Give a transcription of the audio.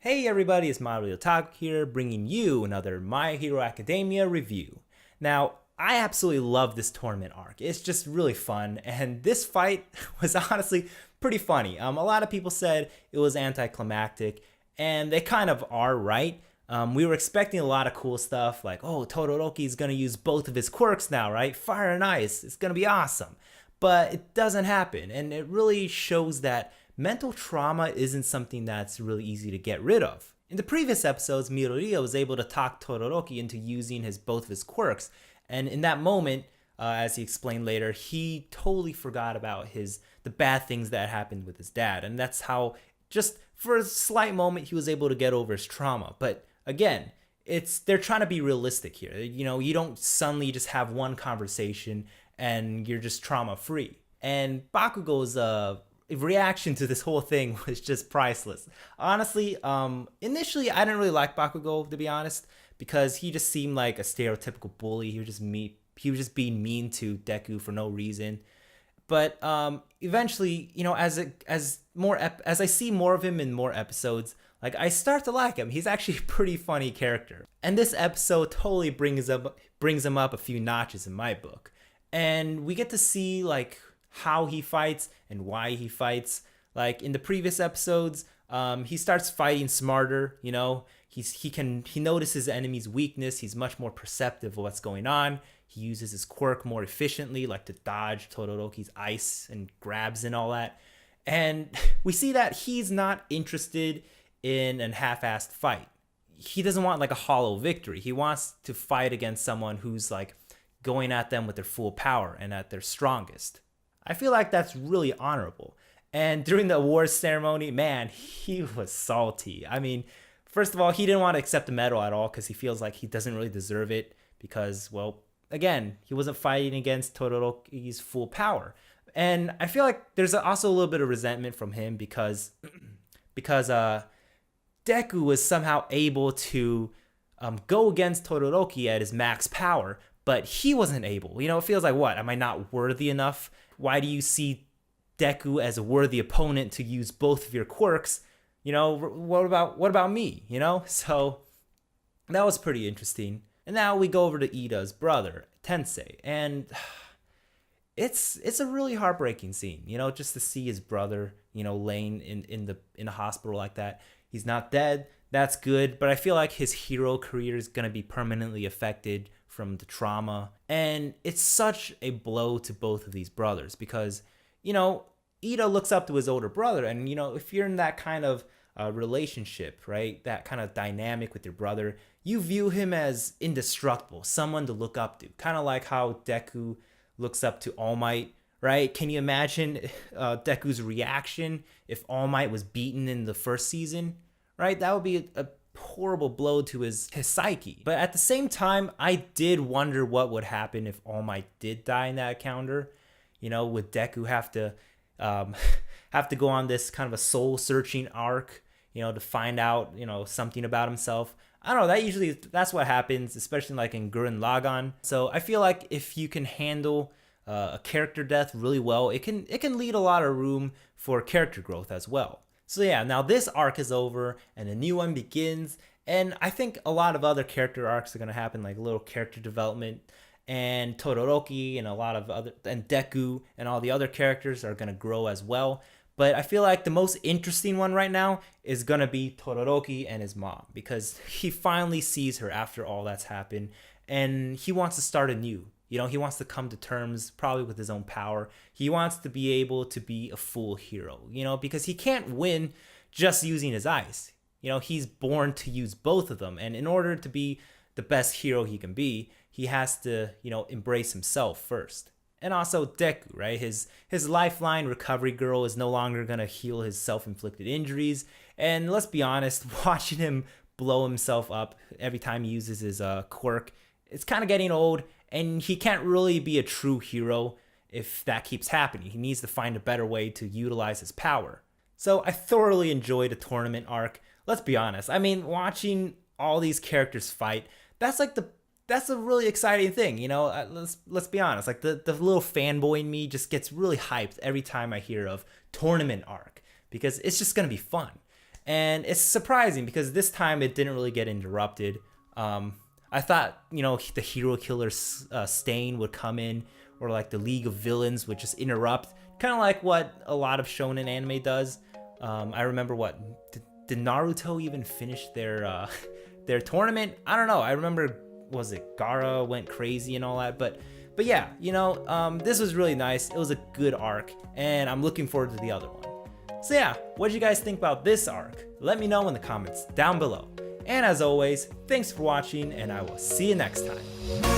Hey everybody, it's Mario Otaku here, bringing you another My Hero Academia review. Now, I absolutely love this tournament arc. It's just really fun, and this fight was honestly pretty funny. A lot of people said it was anticlimactic, and they kind of are right. We were expecting a lot of cool stuff, like, oh, Todoroki's gonna use both of his quirks now, right? Fire and ice, it's gonna be awesome. But it doesn't happen, and it really shows that mental trauma isn't something that's really easy to get rid of. In the previous episodes, Midoriya was able to talk Todoroki into using both of his quirks, and in that moment, as he explained later, he totally forgot about the bad things that happened with his dad, and that's how, just for a slight moment, he was able to get over his trauma. But again, they're trying to be realistic here. You don't suddenly just have one conversation and you're just trauma free. And Bakugo's reaction to this whole thing was just priceless. Honestly, initially I didn't really like Bakugo, to be honest, because he just seemed like a stereotypical bully. He was just being mean to Deku for no reason. But eventually, as I see more of him in more episodes, like, I start to like him. He's actually a pretty funny character. And this episode totally brings him up a few notches in my book. And we get to see like how he fights and why he fights. Like in the previous episodes, he starts fighting smarter. He notices his enemy's weakness. He's much more perceptive of what's going on. He uses his quirk more efficiently, like to dodge Todoroki's ice and grabs and all that. And we see that he's not interested in a half-assed fight. He doesn't want like a hollow victory. He wants to fight against someone who's like going at them with their full power and at their strongest. I feel like that's really honorable. And during the awards ceremony, man, he was salty. I mean, first of all, he didn't want to accept the medal at all because he feels like he doesn't really deserve it because, well, again, he wasn't fighting against Todoroki's full power. And I feel like there's also a little bit of resentment from him because Deku was somehow able to go against Todoroki at his max power, but he wasn't able. It feels like, what? Am I not worthy enough? Why do you see Deku as a worthy opponent to use both of your quirks? What about me? So that was pretty interesting. And now we go over to Ida's brother, Tensei, and it's a really heartbreaking scene. Just to see his brother, laying in a hospital like that. He's not dead. That's good, but I feel like his hero career is gonna be permanently affected from the trauma. And it's such a blow to both of these brothers because, Ida looks up to his older brother, and, if you're in that kind of relationship, right, that kind of dynamic with your brother, you view him as indestructible, someone to look up to, kind of like how Deku looks up to All Might, right? Can you imagine Deku's reaction if All Might was beaten in the first season, right? That would be a horrible blow to his psyche. But at the same time, I did wonder what would happen if All Might did die in that encounter. Would Deku have to go on this kind of a soul-searching arc, to find out, something about himself? I don't know. That's what happens, especially like in Gurren Lagann. So I feel like if you can handle a character death really well, it can lead a lot of room for character growth as well. So yeah, now this arc is over and a new one begins, and I think a lot of other character arcs are gonna happen, like a little character development, and Todoroki and and Deku and all the other characters are gonna grow as well. But I feel like the most interesting one right now is gonna be Todoroki and his mom, because he finally sees her after all that's happened, and he wants to start anew. He wants to come to terms probably with his own power. He wants to be able to be a full hero, because he can't win just using his ice. He's born to use both of them. And in order to be the best hero he can be, he has to, embrace himself first. And also Deku, right? His lifeline recovery girl is no longer going to heal his self-inflicted injuries. And let's be honest, watching him blow himself up every time he uses his quirk, it's kind of getting old. And he can't really be a true hero if that keeps happening. He needs to find a better way to utilize his power. So I thoroughly enjoyed the tournament arc. Let's be honest. I mean, watching all these characters fight, that's a really exciting thing. Let's be honest. Like the little fanboy in me just gets really hyped every time I hear of tournament arc because it's just gonna be fun. And it's surprising because this time it didn't really get interrupted. I thought, you know, the hero killer Stain would come in, or like the League of Villains would just interrupt, kind of like what a lot of shonen anime does. I remember did Naruto even finish their their tournament? I don't know. I remember, was it Gaara went crazy and all that, but yeah, you know, this was really nice. It was a good arc, and I'm looking forward to the other one. So yeah, what did you guys think about this arc? Let me know in the comments down below. And as always, thanks for watching, and I will see you next time.